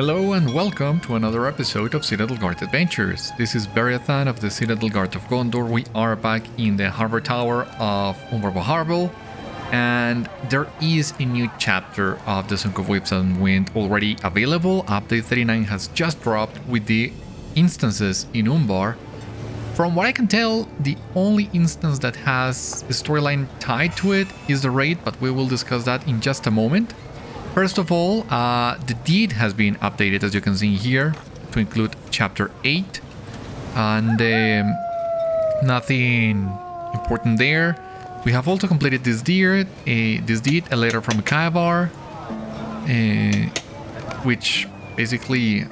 Hello and welcome to another episode of Citadel Guard Adventures. This is Beriathan of the Citadel Guard of Gondor. We are back in the harbor tower of Umbar Baharbêl, and there is a new chapter of the Song of Waves and Wind already available. Update 39 has just dropped with the instances in Umbar. From what I can tell, the only instance that has a storyline tied to it is the raid, but we will discuss that in just a moment. First of all, the deed has been updated, as you can see here, to include chapter 8, and nothing important there. We have also completed this deed, a letter from Kaivar, which basically,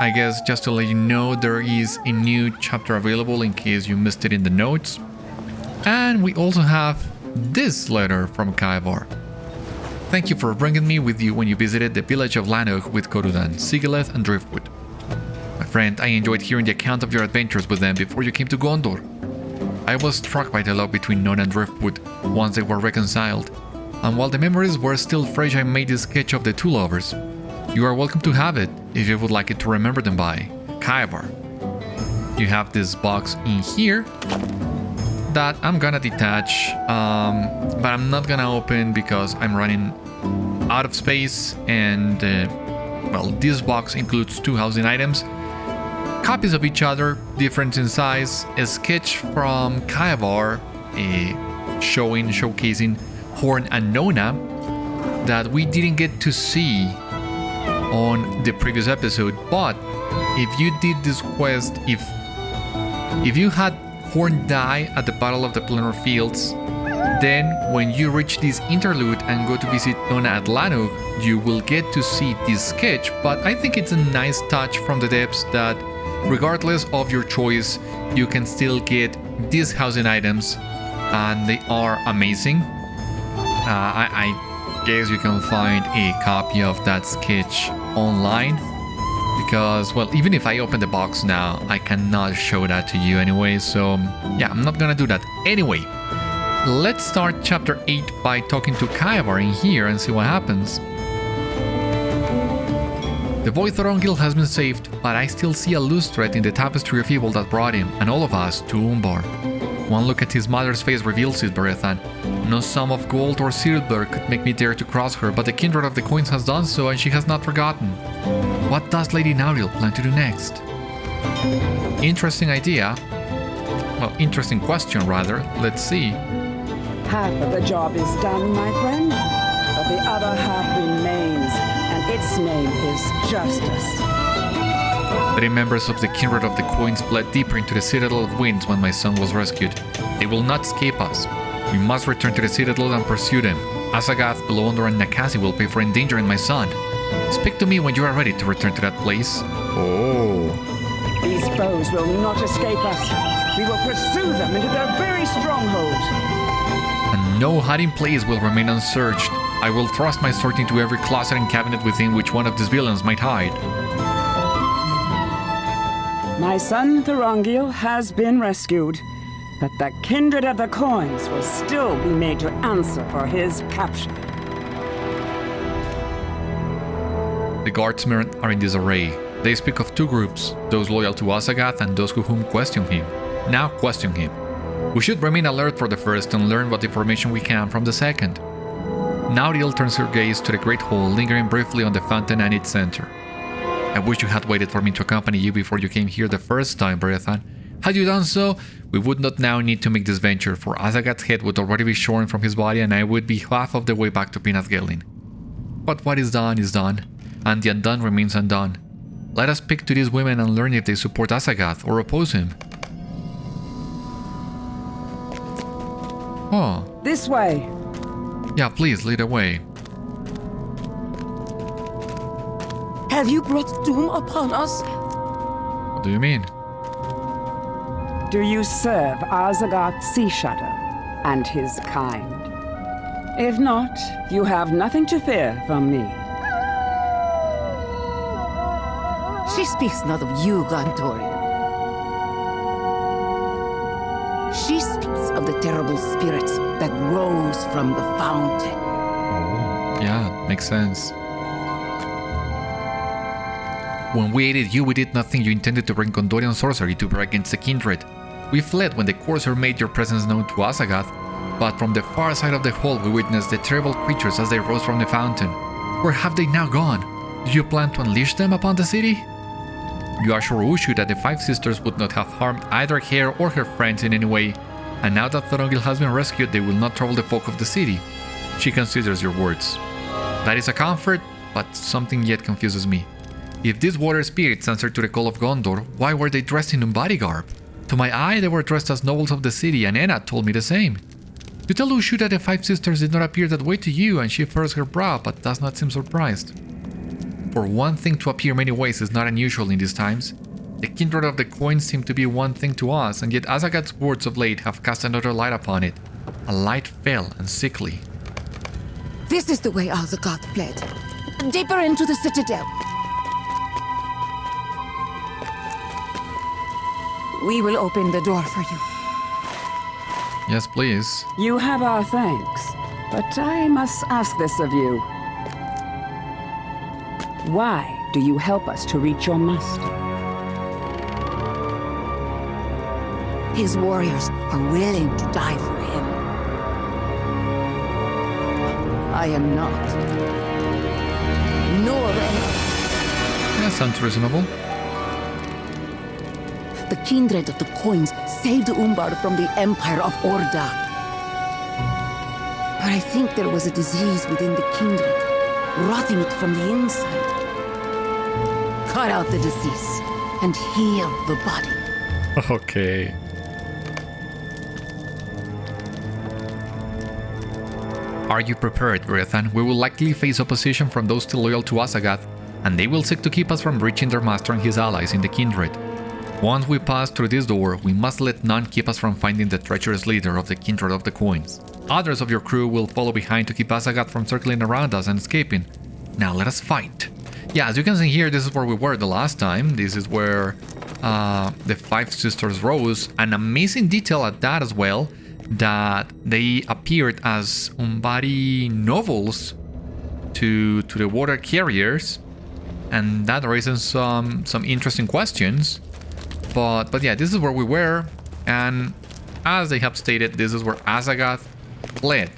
I guess, just to let you know, there is a new chapter available in case you missed it in the notes. And we also have this letter from Kaivar. Thank you for bringing me with you when you visited the village of Lanok with Corudan, Sigileth and Driftwood. My friend, I enjoyed hearing the account of your adventures with them before you came to Gondor. I was struck by the love between Non and Driftwood once they were reconciled, and while the memories were still fresh, I made a sketch of the two lovers. You are welcome to have it if you would like it to remember them by. Kaivar. You have this box in here that I'm gonna detach, but I'm not gonna open because I'm running out of space, and well, this box includes two housing items, copies of each other, different in size, a sketch from Kaivar, showcasing Horn and Nona that we didn't get to see on the previous episode. But if you did this quest, if you had Horn die at the Battle of the Planar Fields, then when you reach this interlude and go to visit Nona at Lanok, you will get to see this sketch. But I think it's a nice touch from the depths that regardless of your choice, you can still get these housing items, and they are amazing. I guess you can find a copy of that sketch online, because, well, even if I open the box now, I cannot show that to you anyway, so yeah, I'm not gonna do that. Anyway, let's start chapter 8 by talking to Kaivar in here and see what happens. The boy Thorongil has been saved, but I still see a loose thread in the tapestry of evil that brought him, and all of us, to Umbar. One look at his mother's face reveals it, Beriathan. No sum of gold or silver could make me dare to cross her, but the kindred of the coins has done so, and she has not forgotten. What does Lady Nauriel plan to do next? Interesting idea. Well, interesting question, rather. Let's see. Half of the job is done, my friend, but the other half remains, and its name is justice. 3 members of the kindred of the coins fled deeper into the Citadel of Winds when my son was rescued. They will not escape us. We must return to the Citadel and pursue them. Azagath, Belondor and Nakási will pay for endangering my son. Speak to me when you are ready to return to that place. Oh. These foes will not escape us. We will pursue them into their very stronghold. And no hiding place will remain unsearched. I will thrust my sword into every closet and cabinet within which one of these villains might hide. My son Thorongil has been rescued, but the kindred of the coins will still be made to answer for his capture. The guardsmen are in disarray. They speak of 2 groups, those loyal to Azagath and those whom question him. Now question him. We should remain alert for the first and learn what information we can from the second. Nauriel turns her gaze to the great hall, lingering briefly on the fountain and its center. I wish you had waited for me to accompany you before you came here the first time, Beriathan. Had you done so, we would not now need to make this venture, for Azagath's head would already be shorn from his body and I would be half of the way back to Penathgelin. But what is done, and the undone remains undone. Let us speak to these women and learn if they support Azagath or oppose him. Oh. This way. Yeah, please, lead the way. Have you brought doom upon us? What do you mean? Do you serve Azagath Sea Shadow and his kind? If not, you have nothing to fear from me. She speaks not of you, Gondorian. She speaks of the terrible spirits that rose from the fountain. Oh, yeah, makes sense. When we aided you, we did not think you intended to bring Gondorian sorcery to bear against the kindred. We fled when the courser made your presence known to Azagath, but from the far side of the hall we witnessed the terrible creatures as they rose from the fountain. Where have they now gone? Do you plan to unleash them upon the city? You assure Ushu that the Five Sisters would not have harmed either her or her friends in any way, and now that Thorongil has been rescued, they will not trouble the folk of the city. She considers your words. That is a comfort, but something yet confuses me. If these water spirits answered to the call of Gondor, why were they dressed in Umbari garb? To my eye, they were dressed as nobles of the city, and Enna told me the same. You tell Ushu that the Five Sisters did not appear that way to you, and she furrows her brow, but does not seem surprised. For one thing to appear many ways is not unusual in these times. The kindred of the coins seem to be one thing to us, and yet Azagath's words of late have cast another light upon it. A light fell and sickly. This is the way Azagath fled. Deeper into the Citadel. We will open the door for you. Yes, please. You have our thanks, but I must ask this of you. Why do you help us to reach your master? His warriors are willing to die for him. I am not. Nor am I. That sounds reasonable. The kindred of the coins saved Umbar from the Empire of Orda. But I think there was a disease within the kindred, rotting it from the inside. Cut out the disease and heal the body. Okay. Are you prepared, Beriathan? We will likely face opposition from those still loyal to Azagath, and they will seek to keep us from reaching their master and his allies in the kindred. Once we pass through this door, we must let none keep us from finding the treacherous leader of the kindred of the coins. Others of your crew will follow behind to keep Azagath from circling around us and escaping. Now let us fight. Yeah, as you can see here, this is where we were the last time. This is where the Five Sisters rose. An amazing detail at that as well, that they appeared as Umbari nobles to the water carriers, and that raises some interesting questions. But yeah, this is where we were, and as they have stated, this is where Azagath fled,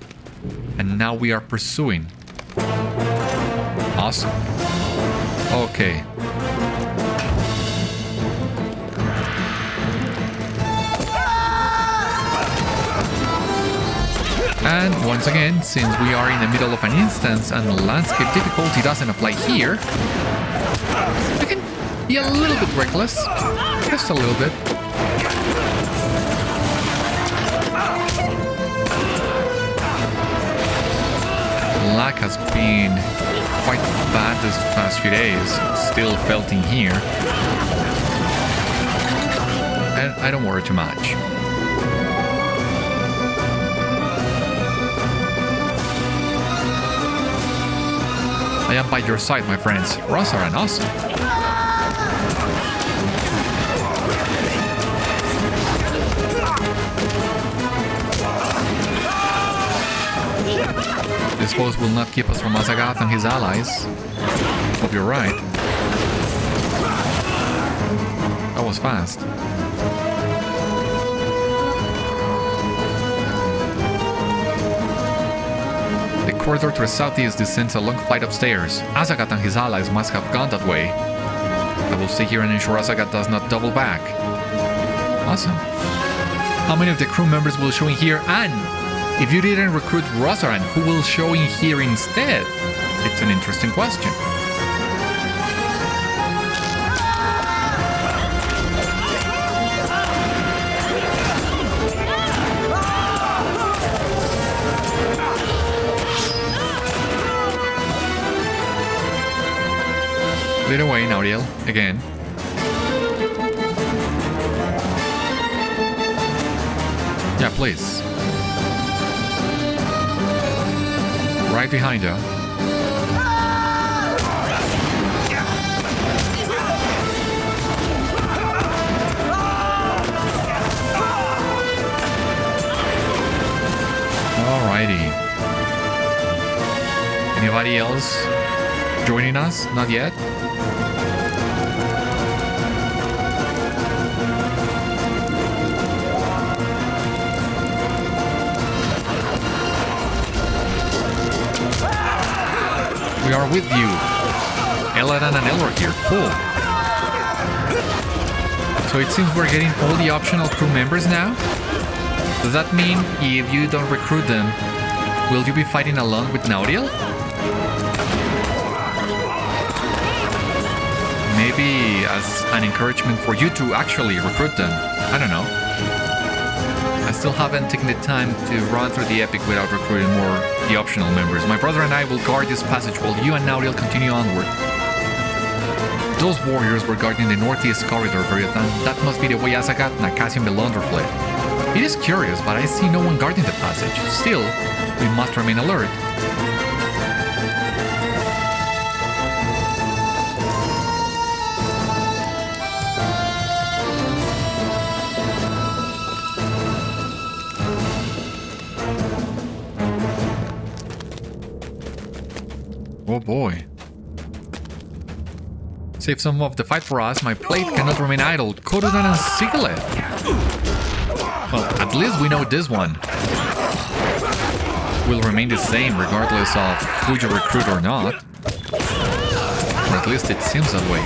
and now we are pursuing. Awesome. Okay. And once again, since we are in the middle of an instance and landscape difficulty doesn't apply here, we can be a little bit reckless. Just a little bit. Luck has been quite bad this past few days. Still felt in here. And I don't worry too much. I am by your side, my friends. Rosaran, awesome. This foes will not keep us from Azagath and his allies. Hope you're right. That was fast. The corridor to the southeast descends a long flight of stairs. Azagath and his allies must have gone that way. I will stay here and ensure Azagath does not double back. Awesome. How many of the crew members will show in here? And if you didn't recruit Rosaran, who will show in here instead? It's an interesting question. Lead away, Nauriel, again. Yeah, please. Right behind you. Alrighty. Anybody else joining us? Not yet? are with you. Beriathan and Nauriel here. Cool. So it seems we're getting all the optional crew members now? Does that mean if you don't recruit them, will you be fighting alone with Nauriel? Maybe as an encouragement for you to actually recruit them. I don't know. I still haven't taken the time to run through the epic without recruiting more the optional members. My brother and I will guard this passage while you and Nauriel continue onward. Those warriors were guarding the northeast corridor, Beriathan. That must be the way Azagath, Nakási, and Belondor fled. It is curious, but I see no one guarding the passage. Still, we must remain alert. Oh boy. Save some of the fight for us. My plate cannot remain idle. Corudan and Sigileth. Well, at least we know this one will remain the same regardless of who you recruit or not. Or at least it seems that way.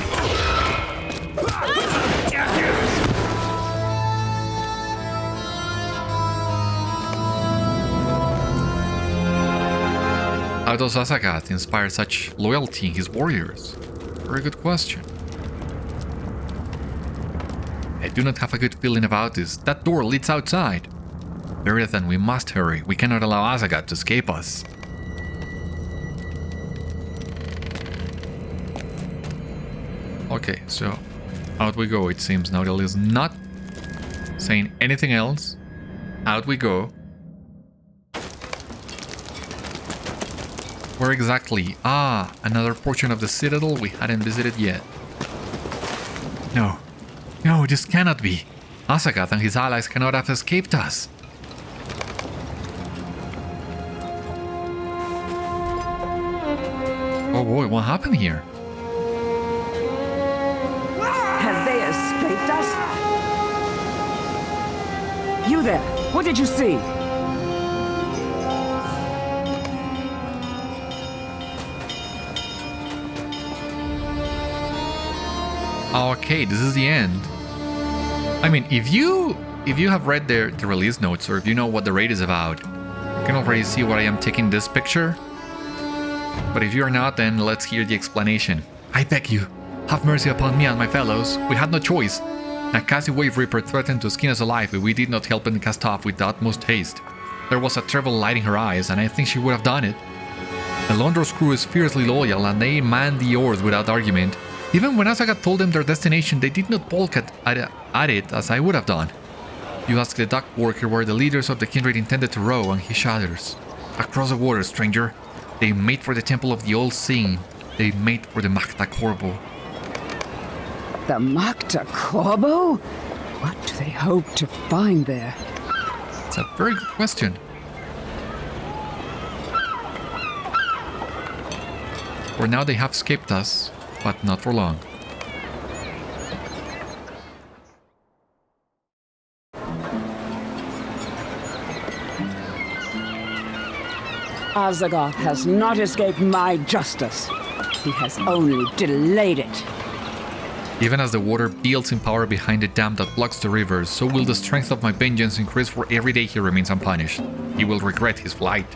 How does Azagath inspire such loyalty in his warriors? Very good question. I do not have a good feeling about this. That door leads outside. Beriathan, we must hurry. We cannot allow Azagath to escape us. Okay, so out we go. It seems Nauriel is not saying anything else. Out we go. Where exactly? Ah, another portion of the Citadel we hadn't visited yet. No. No, this cannot be. Azagath and his allies cannot have escaped us. Oh boy, what happened here? Have they escaped us? You there, what did you see? Okay, this is the end. I mean, if you have read the release notes, or if you know what the raid is about, you can already see why I am taking this picture. But if you are not, then let's hear the explanation. I beg you, have mercy upon me and my fellows. We had no choice. Nakási Wave Reaper threatened to skin us alive if we did not help and cast off with the utmost haste. There was a terrible light in her eyes, and I think she would have done it. Belondor's crew is fiercely loyal, and they manned the oars without argument. Even when Azagath told them their destination, they did not balk at it as I would have done. You ask the dock worker where the leaders of the kindred intended to row, and he shudders. Across the water, stranger. They made for the temple of the old seeing. They made for the Mâkhda Khorbo. The Mâkhda Khorbo? What do they hope to find there? It's a very good question. For now they have escaped us, but not for long. Azagath has not escaped my justice. He has only delayed it. Even as the water builds in power behind the dam that blocks the rivers, so will the strength of my vengeance increase for every day he remains unpunished. He will regret his flight.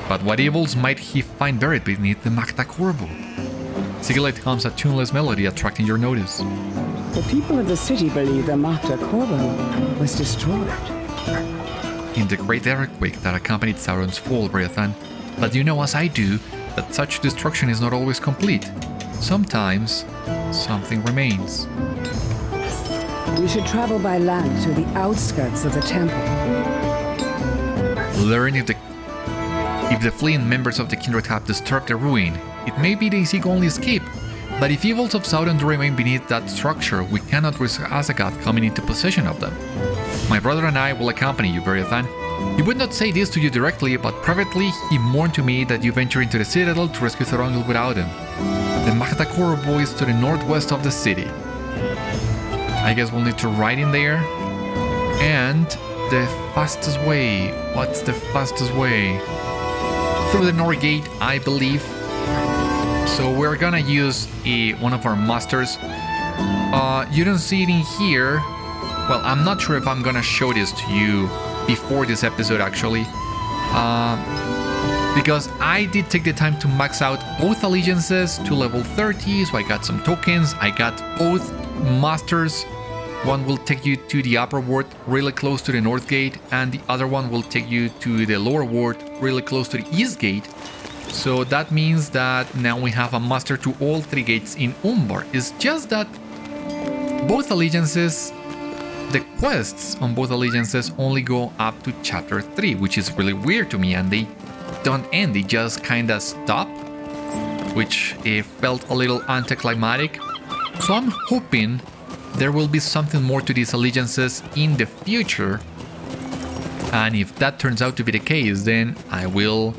But what evils might he find buried beneath the Mâkhda Khorbo? Sigileth hums a tuneless melody attracting your notice. The people of the city believe the Mâkhda Khorbo was destroyed. In the great earthquake that accompanied Sauron's fall, Beriathan, but you know as I do that such destruction is not always complete. Sometimes, something remains. We should travel by land to the outskirts of the temple. Learn if the fleeing members of the kindred have disturbed the ruin. It may be the easy-only escape, but if evils of Sauron do remain beneath that structure, we cannot risk Azagath coming into possession of them. My brother and I will accompany you, Beriathan. He would not say this to you directly, but privately he mourned to me that you venture into the Citadel to rescue Thorongil without him. The Mâkhda Khorbo is to the northwest of the city. I guess we'll need to ride in there. And the fastest way. What's the fastest way? Through the North Gate, I believe. So we're gonna use one of our masters. You don't see it in here. Well, I'm not sure if I'm gonna show this to you before this episode actually. Because I did take the time to max out both allegiances to level 30, so I got some tokens. I got both masters. One will take you to the upper ward, really close to the north gate, and the other one will take you to the lower ward, really close to the east gate. So that means that now we have a master to all 3 gates in Umbar. It's just that both allegiances, the quests on both allegiances only go up to chapter 3, which is really weird to me, and they don't end, they just kinda stop, which felt a little anticlimactic. So I'm hoping there will be something more to these allegiances in the future, and if that turns out to be the case, then I will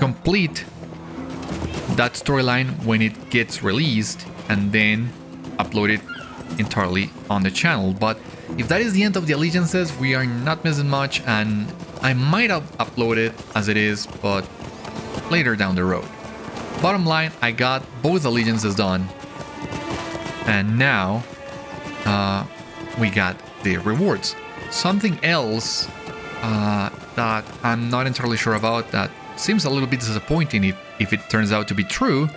complete that storyline when it gets released and then upload it entirely on the channel. But if that is the end of the allegiances, we are not missing much, and I might have uploaded as it is, but later down the road. Bottom line, I got both allegiances done, and now we got the rewards. Something else that I'm not entirely sure about, that seems a little bit disappointing if it turns out to be true,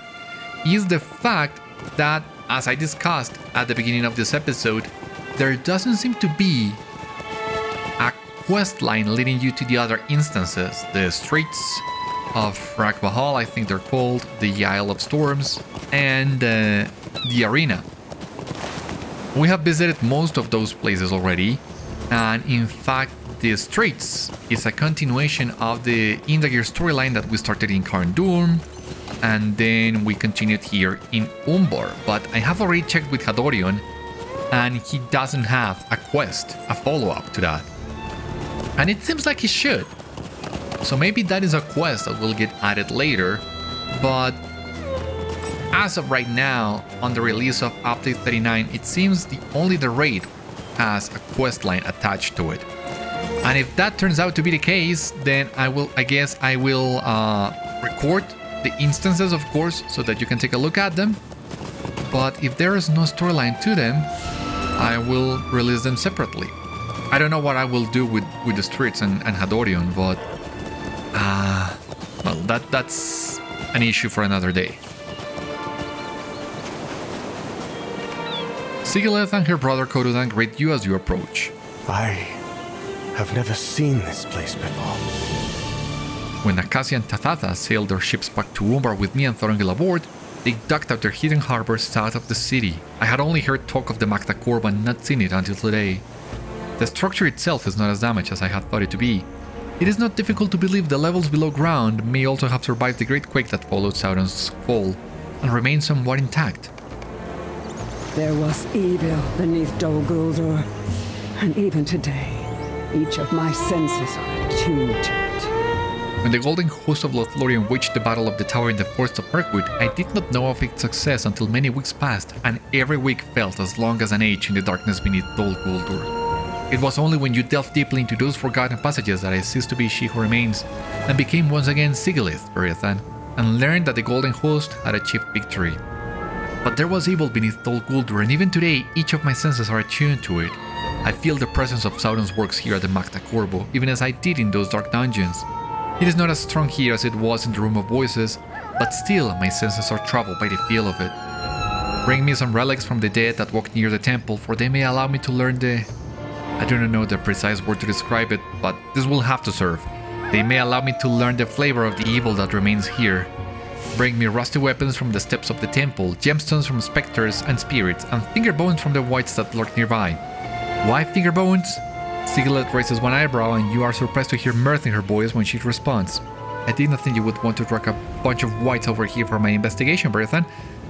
is the fact that, as I discussed at the beginning of this episode, there doesn't seem to be a quest line leading you to the other instances. The streets of Umbar Baharbêl, I think they're called, the Isle of Storms, and the arena. We have visited most of those places already, and in fact the streets is a continuation of the Indagir storyline that we started in Corudan, and then we continued here in Umbar. But I have already checked with Hadorion, and he doesn't have a quest, a follow-up to that. And it seems like he should. So maybe that is a quest that will get added later, but as of right now, on the release of Update 39, it seems only the raid has a quest line attached to it. And if that turns out to be the case, then I guess I will record the instances, of course, so that you can take a look at them. But if there is no storyline to them, I will release them separately. I don't know what I will do with the streets and Hadorion, but well, that's an issue for another day. Sigileth and her brother Corudan greet you as you approach. I have never seen this place before. When Nakási and Tathatha sailed their ships back to Umbar with me and Thorongil aboard, they docked at their hidden harbor south of the city. I had only heard talk of the Mâkhda Khorbo and not seen it until today. The structure itself is not as damaged as I had thought it to be. It is not difficult to believe the levels below ground may also have survived the great quake that followed Sauron's fall, and remain somewhat intact. There was evil beneath Dol Guldur, and even today, each of my senses are attuned to it. When the golden host of Lothlorien waged the battle of the tower in the forests of Mirkwood, I did not know of its success until many weeks passed, and every week felt as long as an age in the darkness beneath Dol Guldur. It was only when you delved deeply into those forgotten passages that I ceased to be she who remains, and became once again Sigileth, Beriathan, and learned that the golden host had achieved victory. But there was evil beneath Dol Guldur, and even today, each of my senses are attuned to it. I feel the presence of Sauron's works here at the Mâkhda Khorbo, even as I did in those dark dungeons. It is not as strong here as it was in the Room of Voices, but still my senses are troubled by the feel of it. Bring me some relics from the dead that walk near the temple, for they may allow me to learn I do not know the precise word to describe it, but this will have to serve. They may allow me to learn the flavor of the evil that remains here. Bring me rusty weapons from the steps of the temple, gemstones from specters and spirits, and finger bones from the wights that lurk nearby. Why finger bones? Sigileth raises one eyebrow, and you are surprised to hear mirth in her voice when she responds. I did not think you would want to drag a bunch of wights over here for my investigation, Beriathan.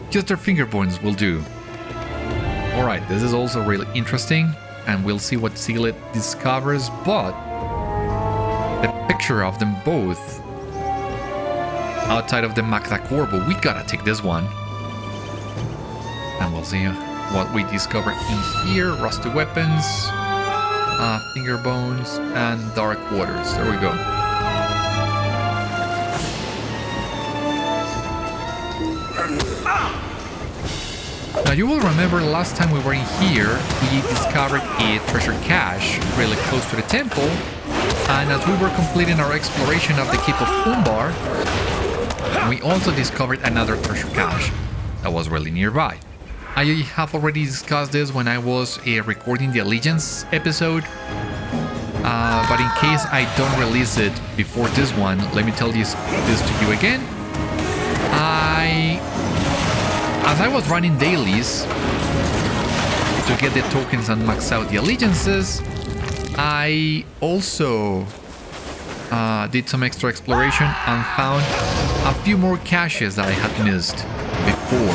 Just their finger bones will do. Alright, this is also really interesting, and we'll see what Sigileth discovers, but the picture of them both outside of the Mâkhda Khorbo, we gotta take this one. And we'll see what we discover in here. Rusty weapons, finger bones, and dark waters. There we go. Now you will remember last time we were in here, we discovered a treasure cache really close to the temple, and as we were completing our exploration of the keep of Umbar, we also discovered another treasure cache that was really nearby. I have already discussed this when I was recording the Allegiance episode, but in case I don't release it before this one, let me tell this to you again. As I was running dailies to get the tokens and max out the allegiances, I also did some extra exploration and found a few more caches that I had missed before.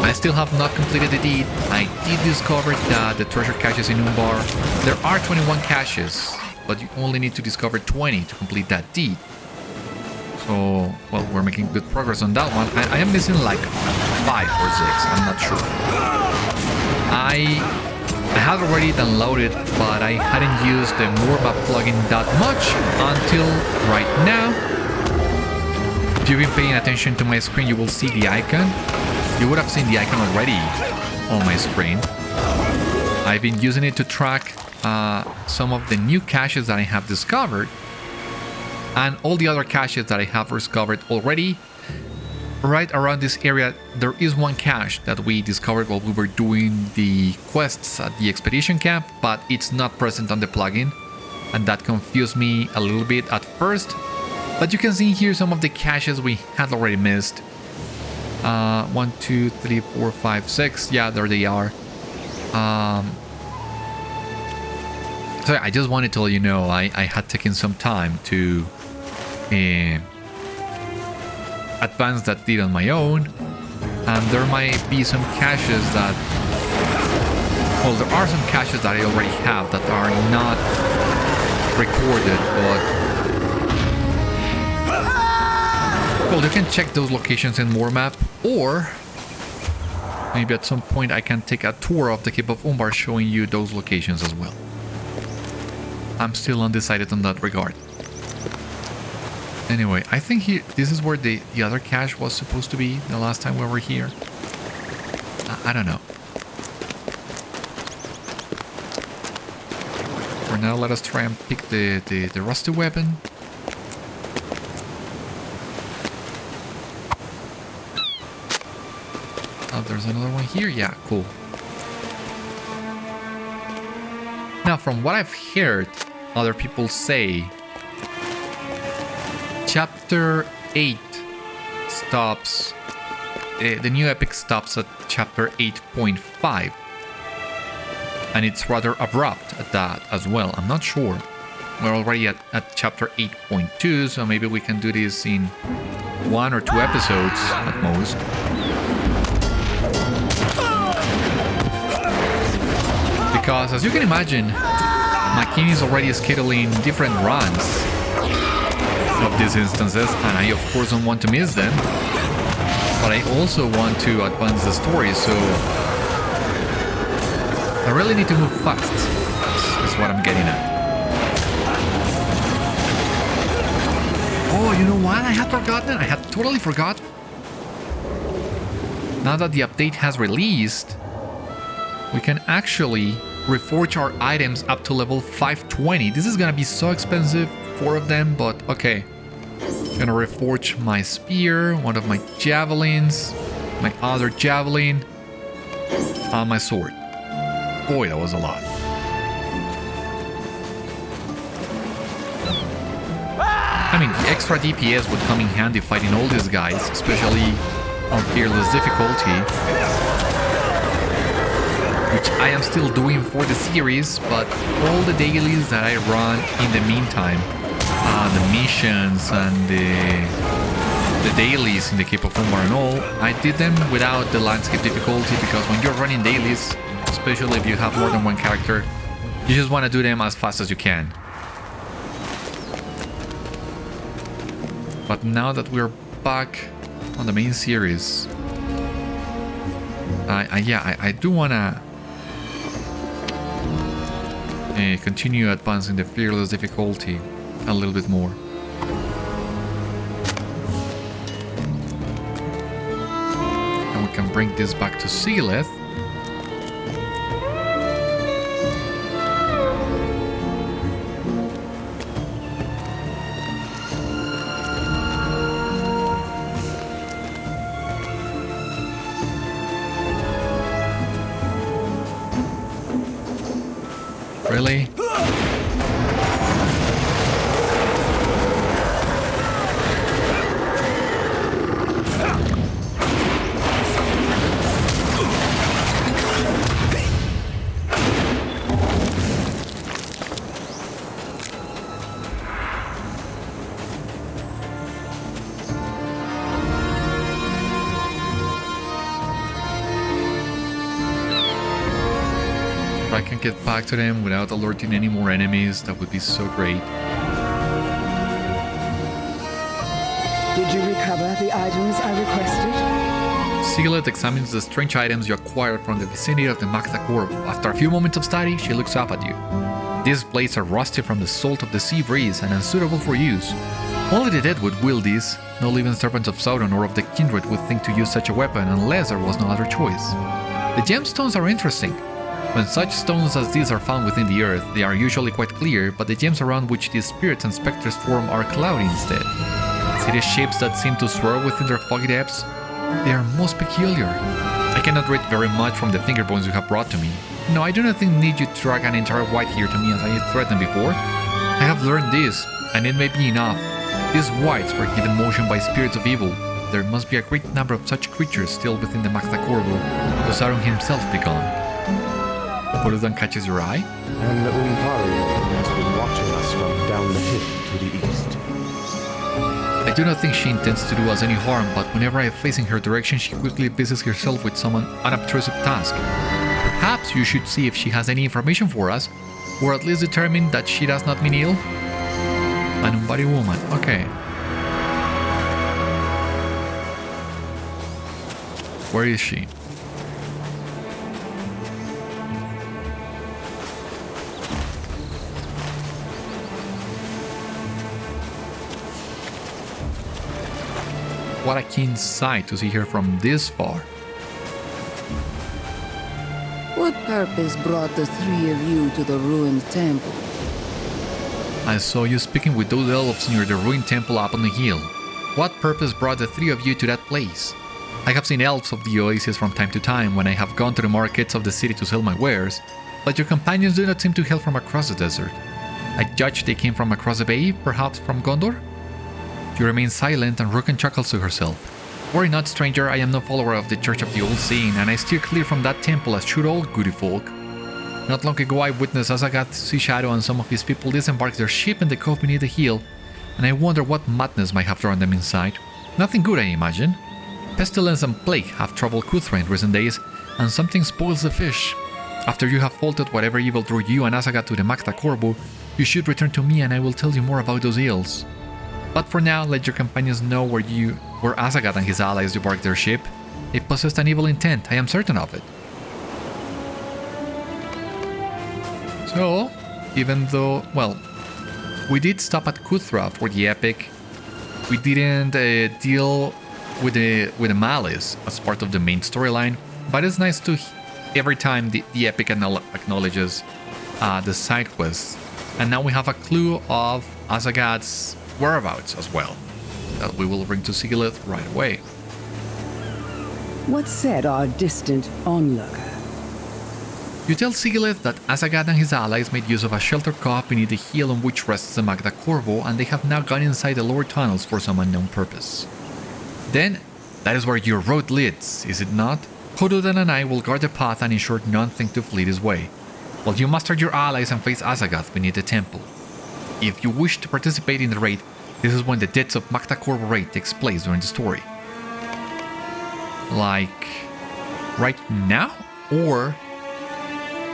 I still have not completed the deed. I did discover that the treasure caches in Umbar, there are 21 caches, but you only need to discover 20 to complete that deed. So, well, we're making good progress on that one. I am missing like 5 or 6, I'm not sure. I had already downloaded, but I hadn't used the MMORPG plugin that much until right now. If you've been paying attention to my screen, you will see the icon. You would have seen the icon already on my screen. I've been using it to track some of the new caches that I have discovered, and all the other caches that I have discovered already. Right around this area, there is one cache that we discovered while we were doing the quests at the expedition camp, but it's not present on the plugin, and that confused me a little bit at first. But you can see here some of the caches we had already missed. 1, 2, 3, 4, 5, 6. Yeah, there they are. So I just wanted to let you know I had taken some time to advance that deed on my own, and there might be some caches that, well, there are some caches that I already have that are not recorded, but well, you can check those locations in MMORPG, or maybe at some point I can take a tour of the Keep of Umbar showing you those locations as well. I'm still undecided on that regard. Anyway, I think this is where the other cache was supposed to be the last time we were here. I don't know. For now, let us try and pick the rusty weapon. Oh, there's another one here? Yeah, cool. Now, from what I've heard other people say, Chapter 8 stops, the new epic stops at Chapter 8.5. And it's rather abrupt at that as well. I'm not sure. We're already at Chapter 8.2, so maybe we can do this in 1 or 2 episodes at most. Because, as you can imagine, my king is already scheduling different runs of these instances, and I of course don't want to miss them, but I also want to advance the story, so I really need to move fast. That's what I'm getting at. Oh, you know what? I had forgotten. I had totally forgot. Now that the update has released, we can actually reforge our items up to level 520. This is gonna be so expensive, 4 of them, but okay. I'm gonna reforge my spear, one of my javelins, my other javelin, and my sword. Boy, that was a lot. I mean, the extra DPS would come in handy fighting all these guys, especially on fearless difficulty, which I am still doing for the series, but all the dailies that I run in the meantime, the missions and the dailies in the Keep of Umbar and all, I did them without the landscape difficulty, because when you're running dailies, especially if you have more than one character, you just want to do them as fast as you can. But now that we're back on the main series, I do want to continue advancing the fearless difficulty a little bit more. And we can bring this back to Sigileth. Really? If I can get back to them without alerting any more enemies, that would be so great. Did you recover the items I requested? Sigileth examines the strange items you acquired from the vicinity of the Mâkhda Khorbo. After a few moments of study, she looks up at you. These blades are rusty from the salt of the sea breeze and unsuitable for use. Only the dead would wield these. No living servants of Sauron or of the kindred would think to use such a weapon unless there was no other choice. The gemstones are interesting. When such stones as these are found within the earth, they are usually quite clear, but the gems around which these spirits and specters form are cloudy instead. See the shapes that seem to swirl within their foggy depths? They are most peculiar. I cannot read very much from the finger bones you have brought to me. No, I do not think need you to drag an entire white here to me as I threatened before. I have learned this, and it may be enough. These whites were given motion by spirits of evil. There must be a great number of such creatures still within the Mâkhda Khorbo, though Sauron himself be gone. Corudan catches your eye? And Umbari has been watching us from down the hill to the east. I do not think she intends to do us any harm, but whenever I am facing her direction, she quickly busies herself with some unobtrusive task. Perhaps you should see if she has any information for us, or at least determine that she does not mean ill. An Umbari woman, okay. Where is she? What a keen sight to see her from this far. What purpose brought the three of you to the ruined temple? I saw you speaking with those elves near the ruined temple up on the hill. What purpose brought the three of you to that place? I have seen elves of the oasis from time to time when I have gone to the markets of the city to sell my wares, but your companions do not seem to hail from across the desert. I judge they came from across the bay, perhaps from Gondor? You remain silent, and Rukân chuckles to herself. Worry not, stranger, I am no follower of the Church of the Old Seeing, and I steer clear from that temple as should all goody folk. Not long ago I witnessed Azagath, Sea Shadow, and some of his people disembark their ship in the cove beneath the hill, and I wonder what madness might have drawn them inside. Nothing good, I imagine. Pestilence and plague have troubled Cuthra in recent days, and something spoils the fish. After you have faulted whatever evil drew you and Azagath to the Mâkhda Khorbo, you should return to me and I will tell you more about those ills. But for now, let your companions know where Azagath and his allies debarked their ship. It possessed an evil intent, I am certain of it. So, even though, well, we did stop at Cuthra for the epic, we didn't deal with the malice as part of the main storyline, but it's nice to every time the epic acknowledges the side quests. And now we have a clue of Azagath's whereabouts as well, that we will bring to Sigileth right away. What said our distant onlooker? You tell Sigileth that Azagath and his allies made use of a sheltered cove beneath the hill on which rests the Mâkhda Khorbo, and they have now gone inside the lower tunnels for some unknown purpose. Then, that is where your road leads, is it not? Corudan and I will guard the path and ensure none think to flee this way, while you muster your allies and face Azagath beneath the temple. If you wish to participate in the raid, this is when the Deaths of Mâkhda Khorbo raid takes place during the story. Like, right now? Or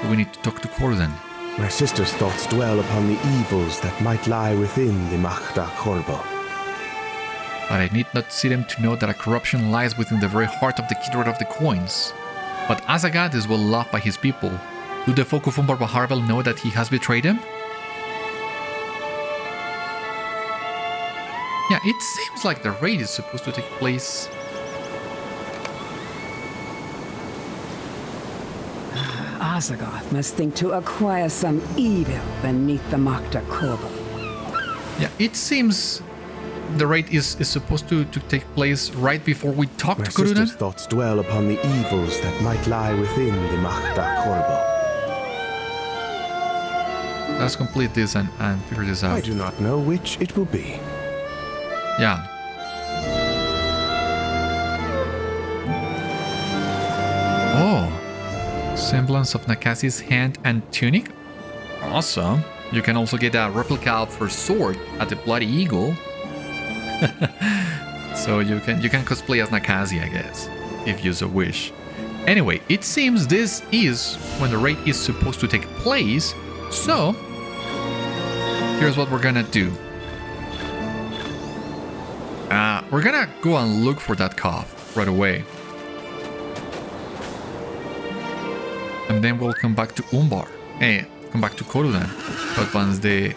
do we need to talk to Corudan? My sister's thoughts dwell upon the evils that might lie within the Mâkhda Khorbo. But I need not see them to know that a corruption lies within the very heart of the kindred of the coins. But Azagath is well loved by his people. Do the folk of Umbar Baharbêl know that he has betrayed them? Yeah, it seems like the raid is supposed to take place Azagath must think to acquire some evil beneath the Mâkhda Khorbo. Yeah, it seems the raid is supposed to take place right before we talk My to Corudan. sister's thoughts dwell upon the evils that might lie within the Mâkhda Khorbo. Let's complete this and figure this out. I do not know which it will be. Yeah. Oh. Semblance of Nakási's hand and tunic. Awesome. You can also get a replica of her sword at the Bloody Eagle. So you can cosplay as Nakási, I guess, if you so wish. Anyway, it seems this is when the raid is supposed to take place. So here's what we're gonna do. We're gonna go and look for that cove right away. And then we'll come back to Umbar. Hey, come back to Corudan. But once the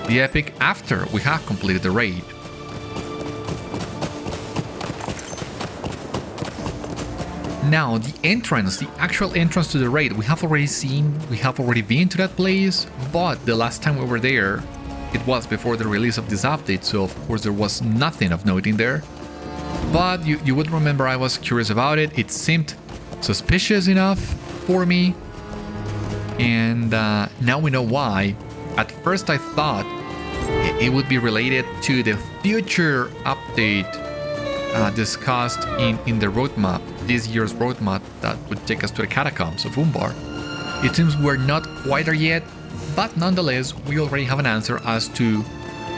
epic after we have completed the raid. Now, the entrance, the actual entrance to the raid, we have already seen, we have already been to that place, but the last time we were there, it was before the release of this update, so of course there was nothing of note in there. But you would remember I was curious about it. It seemed suspicious enough for me, and now we know why. At first I thought it would be related to the future update discussed in the roadmap, this year's roadmap that would take us to the catacombs of Umbar. It seems we're not quite there yet, but nonetheless we already have an answer as to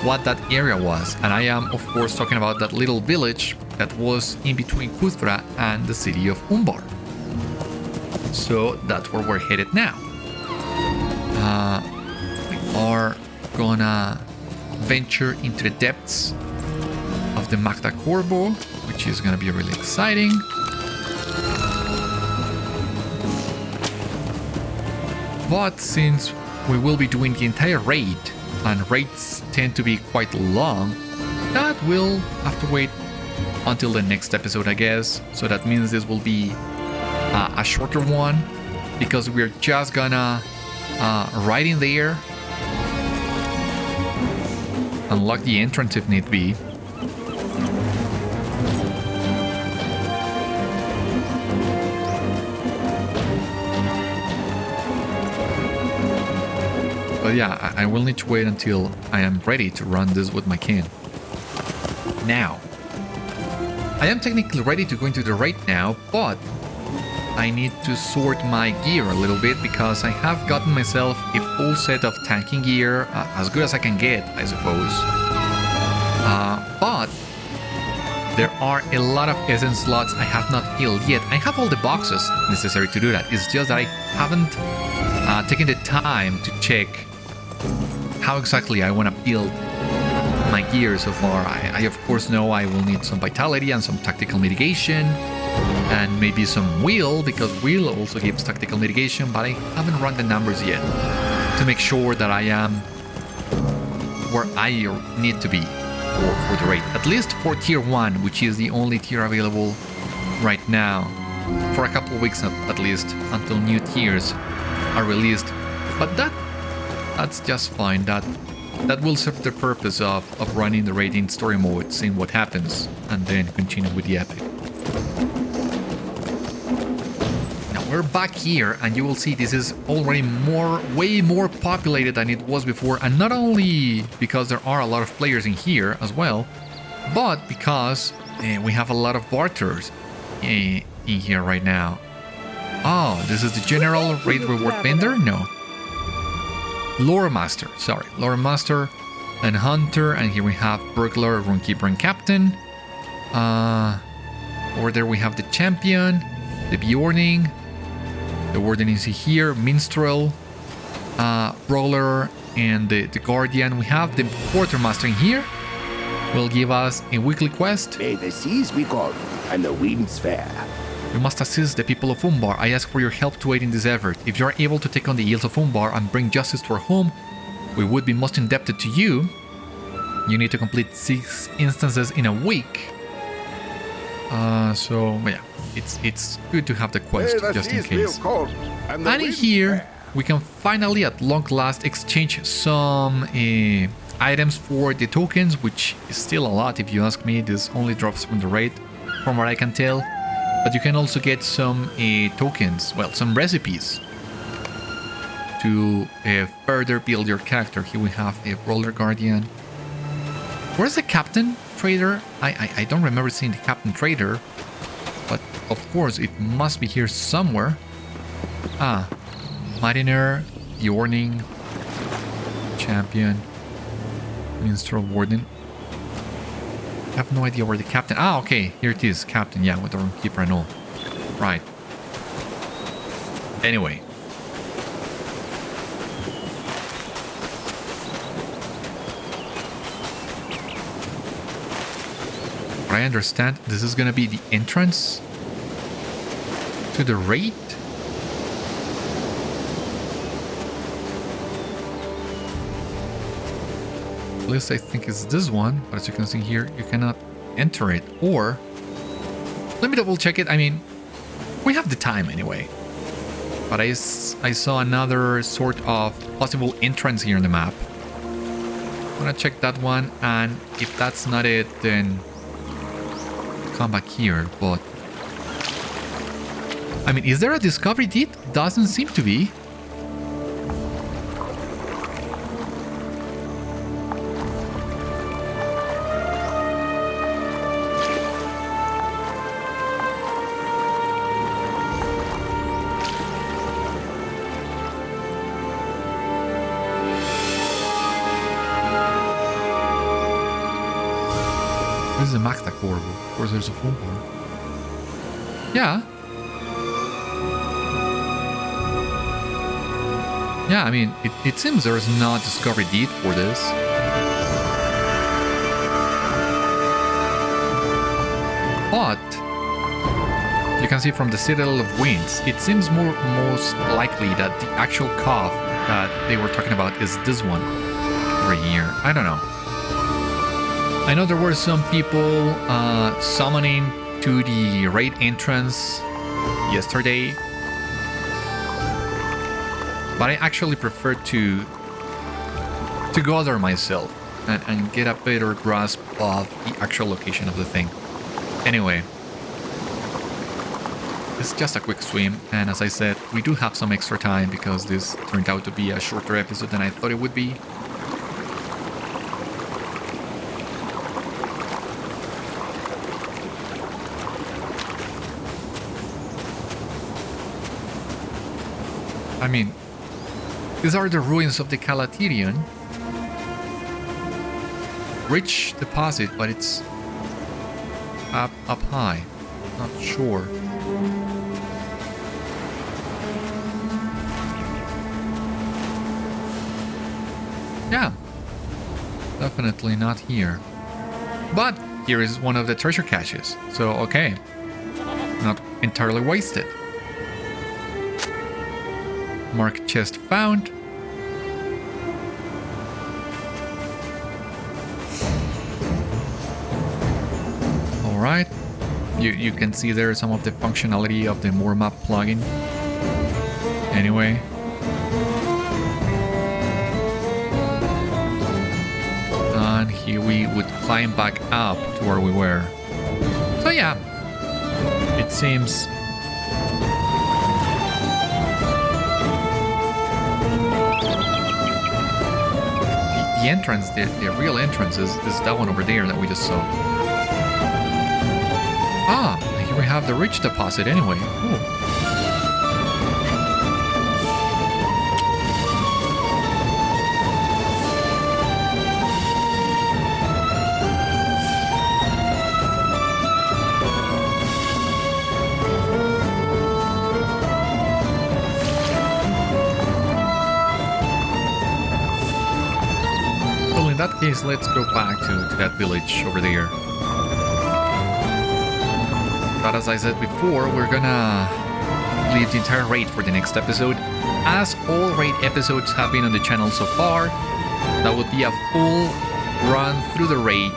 what that area was, and I am of course talking about that little village that was in between Khuthra and the city of Umbar. So that's where we're headed now. We are gonna venture into the depths of the Mâkhda Khorbo, which is gonna be really exciting. But since we will be doing the entire raid, and raids tend to be quite long, that will have to wait until the next episode, I guess. So that means this will be a shorter one, because we're just gonna ride in there, unlock the entrance if need be. But yeah, I will need to wait until I am ready to run this with my kin. Now, I am technically ready to go into the raid now, but I need to sort my gear a little bit because I have gotten myself a full set of tanking gear, as good as I can get, I suppose. But there are a lot of essence slots I have not filled yet. I have all the boxes necessary to do that. It's just that I haven't taken the time to check how exactly I want to build my gear so far. I of course know I will need some vitality and some tactical mitigation, and maybe some wheel, because wheel also gives tactical mitigation, but I haven't run the numbers yet to make sure that I am where I need to be for the raid. At least for tier 1, which is the only tier available right now, for a couple of weeks at least, until new tiers are released. But that's just fine. That will serve the purpose of running the raid in story mode, seeing what happens, and then continue with the epic. Now we're back here, and you will see this is already way more populated than it was before, and not only because there are a lot of players in here as well, but because we have a lot of barters in here right now. Oh, this is the general raid reward vendor? No. Lore Master, sorry. Lore Master and Hunter, and here we have Burglar, Runekeeper, and Captain. Over there we have the Champion, the Bjorning, the Warden is here, Minstrel, Brawler, and the Guardian. We have the Quartermaster in here. Will give us a weekly quest. May the seas be calm and the winds fair. You must assist the people of Umbar. I ask for your help to aid in this effort. If you are able to take on the ills of Umbar and bring justice to our home, we would be most indebted to you. You need to complete 6 instances in a week. So yeah, it's good to have the quest May the just in seas feel case. cold and the And in winds here, fair. we can finally at long last exchange some items for the tokens, which is still a lot if you ask me. This only drops from the raid, from what I can tell. But you can also get some tokens, well, some recipes to further build your character. Here we have a roller guardian. Where's the captain trader? I don't remember seeing the captain trader, but of course it must be here somewhere. Ah, mariner, Yorning, champion, minstrel, warden. I have no idea where the captain... Ah, okay, here it is, captain, yeah, with the roomkeeper and all. Right. Anyway. I understand this is gonna be the entrance to the raid. At least I think it's this one, but as you can see here, you cannot enter it. Or, let me double check it. I mean, we have the time anyway. But I saw another sort of possible entrance here in the map. I'm gonna check that one, and if that's not it, then come back here. But I mean, is there a discovery deed? Doesn't seem to be. This is a Mâkhda Khorbo. Of course, there's a phone bar. Yeah. Yeah, I mean, it seems there's not discovery deed for this. But you can see from the Citadel of Winds, it seems most likely that the actual cove that they were talking about is this one over here. I don't know. I know there were some people summoning to the raid entrance yesterday, but I actually prefer to go there myself and get a better grasp of the actual location of the thing. Anyway, it's just a quick swim, and as I said, we do have some extra time because this turned out to be a shorter episode than I thought it would be. I mean, these are the ruins of the Calatirian. Rich deposit, but it's up high. Not sure. Yeah, definitely not here. But here is one of the treasure caches. So, okay. Not entirely wasted. Marked chest found. Alright. You can see there some of the functionality of the More Map plugin. Anyway. And here we would climb back up to where we were. So yeah. It seems... The entrance, the real entrance is that one over there that we just saw. Ah, here we have the rich deposit anyway. Cool. In that case, let's go back to that village over there. But as I said before, we're gonna leave the entire raid for the next episode. As all raid episodes have been on the channel so far, that would be a full run through the raid.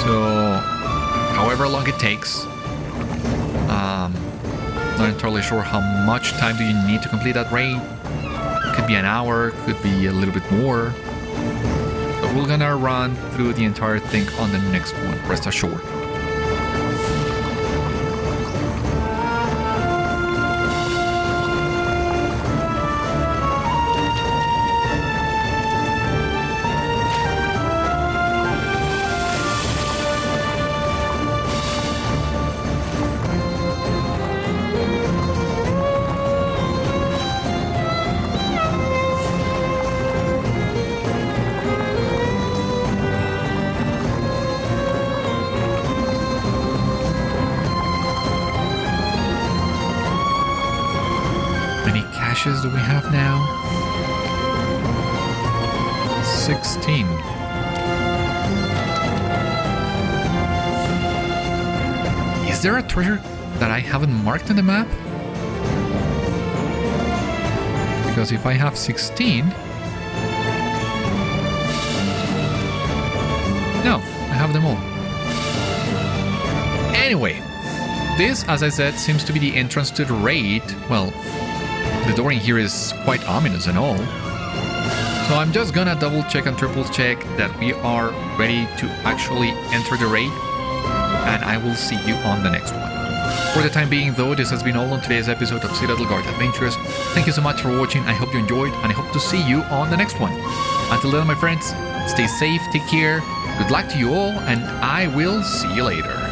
So however long it takes. Not entirely sure how much time do you need to complete that raid. Could be an hour, could be a little bit more. But we're gonna run through the entire thing on the next one, rest assured. Do we have now? 16. Is there a treasure that I haven't marked on the map? Because if I have 16... No, I have them all. Anyway, this, as I said, seems to be the entrance to the raid. Well, the door in here is quite ominous and all. So I'm just gonna double check and triple check that we are ready to actually enter the raid. And I will see you on the next one. For the time being though, this has been all on today's episode of Citadel Guard Adventures. Thank you so much for watching. I hope you enjoyed and I hope to see you on the next one. Until then, my friends, stay safe, take care, good luck to you all, and I will see you later.